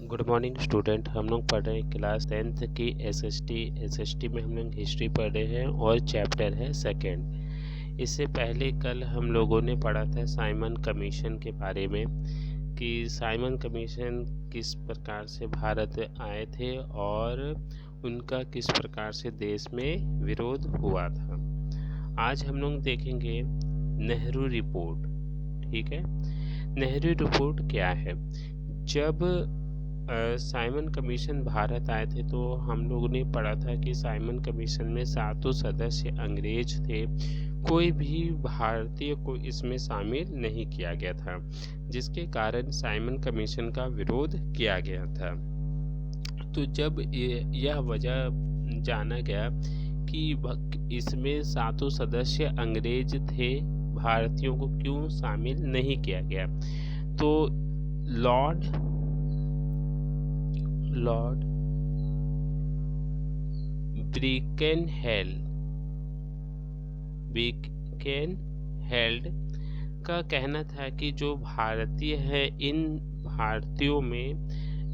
Good morning student. हम लोग पढ़ रहे हैं क्लास 10th की एसएसटी में हम लोग हिस्ट्री पढ़ रहे हैं और चैप्टर है सेकंड। इससे पहले कल हम लोगों ने पढ़ा था साइमन कमीशन के बारे में कि साइमन कमीशन किस प्रकार से भारत आए थे और उनका किस प्रकार से देश में विरोध हुआ था। आज हम लोग देखेंगे नेहरू रिपोर्ट। ठीक है, नेहरू रिपोर्ट क्या है? जब साइमन कमीशन भारत आए थे तो हम लोगों ने पढ़ा था कि साइमन कमीशन में 7 सदस्य अंग्रेज थे, कोई भी भारतीय को इसमें शामिल नहीं किया गया था, जिसके कारण साइमन कमीशन का विरोध किया गया था। तो जब यह वजह जाना गया कि इसमें 7 सदस्य अंग्रेज थे, भारतीयों को क्यों शामिल नहीं किया गया, तो लॉर्ड ब्रिकेनहेल्ड का कहना था कि जो भारतीय है, इन भारतीयों में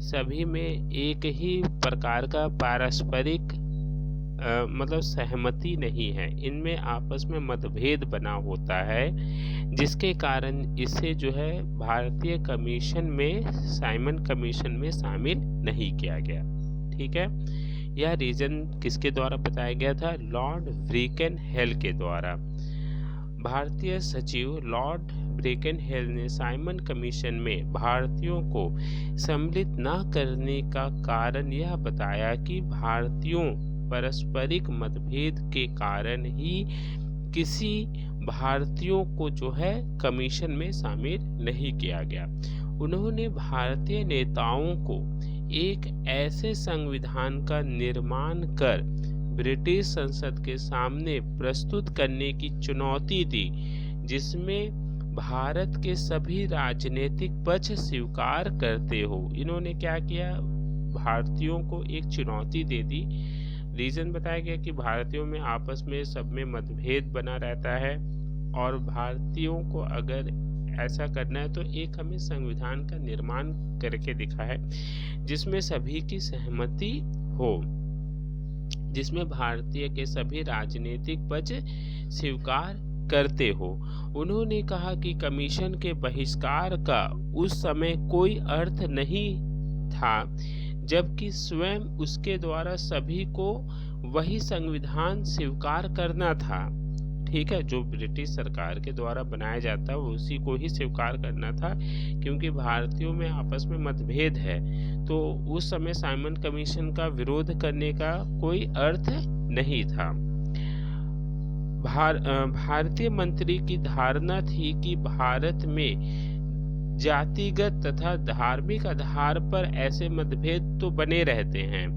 सभी में एक ही प्रकार का पारस्परिक मतलब सहमति नहीं है, इनमें आपस में मतभेद बना होता है, जिसके कारण इसे जो है भारतीय कमीशन में, साइमन कमीशन में शामिल नहीं किया गया। ठीक है, यह रीजन किसके द्वारा बताया गया था? लॉर्ड ब्रिकेनहेल के द्वारा। भारतीय सचिव लॉर्ड ब्रिकेनहेल ने साइमन कमीशन में भारतीयों को सम्मिलित न करने का कारण यह बताया कि भारतीयों पारस्परिक मतभेद के कारण ही किसी भारतीयों को जो है कमीशन में शामिल नहीं किया गया। उन्होंने भारतीय नेताओं को एक ऐसे संविधान का निर्माण कर ब्रिटिश संसद के सामने प्रस्तुत करने की चुनौती दी, जिसमें भारत के सभी राजनीतिक पक्ष स्वीकार करते हो। इन्होंने क्या किया? भारतीयों को एक चुनौती दे दी। रीजन बताया गया कि भारतीयों में आपस में सब में मतभेद बना रहता है और भारतीयों को अगर ऐसा करना है तो एक हमें संविधान का निर्माण करके दिखा है जिसमें सभी की सहमति हो, जिसमें भारतीय के सभी राजनीतिक पक्ष स्वीकार करते हो। उन्होंने कहा कि कमीशन के बहिष्कार का उस समय कोई अर्थ नहीं था, जबकि स्वयं उसके द्वारा सभी को वही संविधान स्वीकार करना था। ठीक है, जो ब्रिटिश सरकार के द्वारा बनाया जाता है उसी को ही स्वीकार करना था, क्योंकि भारतीयों में आपस में मतभेद है, तो उस समय साइमन कमीशन का विरोध करने का कोई अर्थ नहीं था। भारतीय मंत्री की धारणा थी कि भारत में जातिगत तथा धार्मिक आधार पर ऐसे मतभेद तो बने रहते हैं,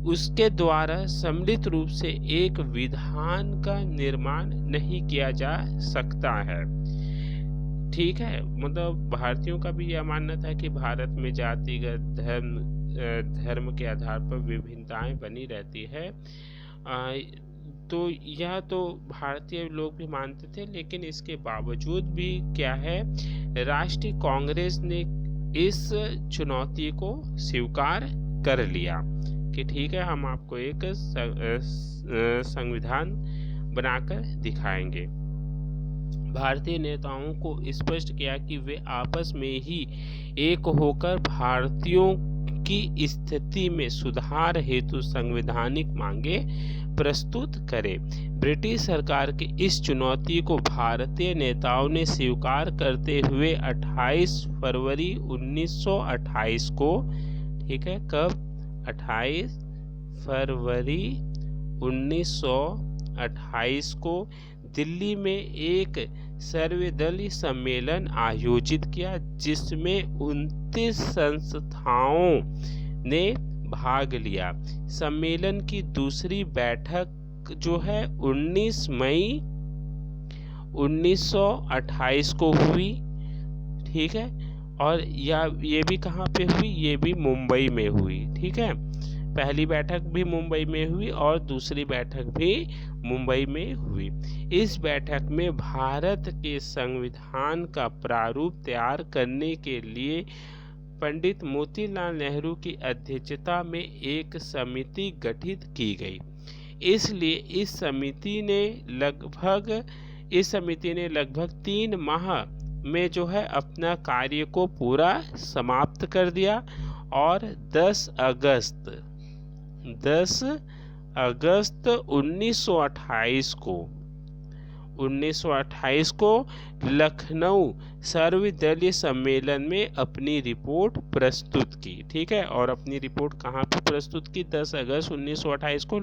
उसके द्वारा सम्मिलित रूप से एक विधान का निर्माण नहीं किया जा सकता है। ठीक है, मतलब भारतीयों का भी यह मानना था कि भारत में जातिगत धर्म के आधार पर विभिन्नताएं बनी रहती है। तो यह तो भारतीय लोग भी मानते थे, लेकिन इसके बावजूद भी क्या है, राष्ट्रीय कांग्रेस ने इस चुनौती को स्वीकार कर लिया कि ठीक है, हम आपको एक संविधान बनाकर दिखाएंगे। भारतीय नेताओं को स्पष्ट किया कि वे आपस में ही एक होकर भारतीयों की स्थिति में सुधार हेतु संवैधानिक मांगे प्रस्तुत करें। ब्रिटिश सरकार की इस चुनौती को भारतीय नेताओं ने स्वीकार करते हुए 28 फरवरी 1928 को, ठीक है, कब? 28 फरवरी 1928 को दिल्ली में एक सर्वदलीय सम्मेलन आयोजित किया, जिसमें 29 संस्थाओं ने भाग लिया। सम्मेलन की दूसरी बैठक जो है 19 मई 1928 को हुई। ठीक है, और ये भी कहाँ पे हुई? ये भी मुंबई में हुई। ठीक है, पहली बैठक भी मुंबई में हुई और दूसरी बैठक भी मुंबई में हुई। इस बैठक में भारत के संविधान का प्रारूप तैयार करने के लिए पंडित मोतीलाल नेहरू की अध्यक्षता में एक समिति गठित की गई। इसलिए इस समिति ने लगभग 3 माह में जो है अपना कार्य को पूरा समाप्त कर दिया और 10 अगस्त 1928 को लखनऊ सर्वदलीय सम्मेलन में अपनी रिपोर्ट प्रस्तुत की। ठीक है, और अपनी रिपोर्ट कहाँ पे प्रस्तुत की? 10 अगस्त 1928 को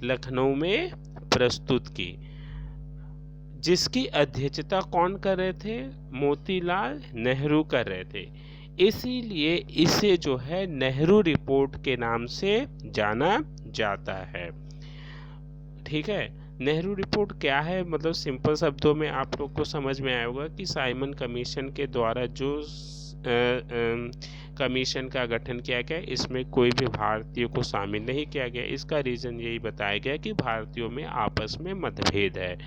लखनऊ में प्रस्तुत की, जिसकी अध्यक्षता कौन कर रहे थे? मोतीलाल नेहरू कर रहे थे। इसीलिए इसे जो है नेहरू रिपोर्ट के नाम से जाना जाता है। ठीक है, नेहरू रिपोर्ट क्या है? मतलब सिंपल शब्दों में आप लोग को समझ में आया होगा कि साइमन कमीशन के द्वारा जो कमीशन का गठन किया गया, इसमें कोई भी भारतीयों को शामिल नहीं किया गया। इसका रीज़न यही बताया गया कि भारतीयों में आपस में मतभेद है,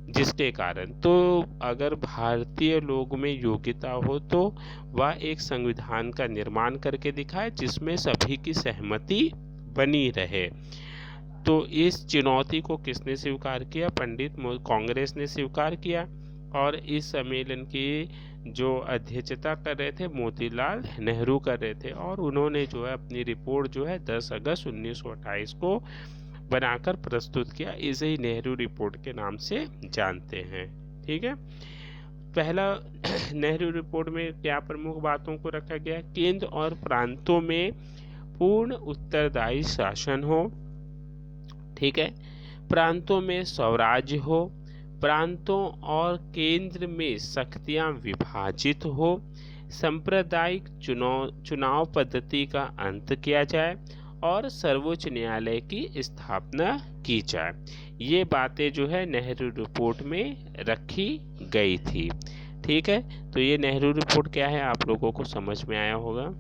जिसके कारण तो अगर भारतीय लोग में योग्यता हो तो वह एक संविधान का निर्माण करके दिखाए जिसमें सभी की सहमति बनी रहे। तो इस चुनौती को किसने स्वीकार किया? कांग्रेस ने स्वीकार किया, और इस सम्मेलन की जो अध्यक्षता कर रहे थे मोतीलाल नेहरू कर रहे थे, और उन्होंने जो है अपनी रिपोर्ट जो है 10 अगस्त 1928 को बनाकर प्रस्तुत किया। इसे ही नेहरू रिपोर्ट के नाम से जानते हैं। ठीक है, पहला नेहरू रिपोर्ट में क्या प्रमुख बातों को रखा गया? केंद्र और प्रांतों में पूर्ण उत्तरदायी शासन हो। ठीक है, प्रांतों में स्वराज्य हो, प्रांतों और केंद्र में शक्तियां विभाजित हो, सांप्रदायिक चुनाव पद्धति का अंत किया जाए और सर्वोच्च न्यायालय की स्थापना की जाए। ये बातें जो है नेहरू रिपोर्ट में रखी गई थी। ठीक है, तो ये नेहरू रिपोर्ट क्या है आप लोगों को समझ में आया होगा।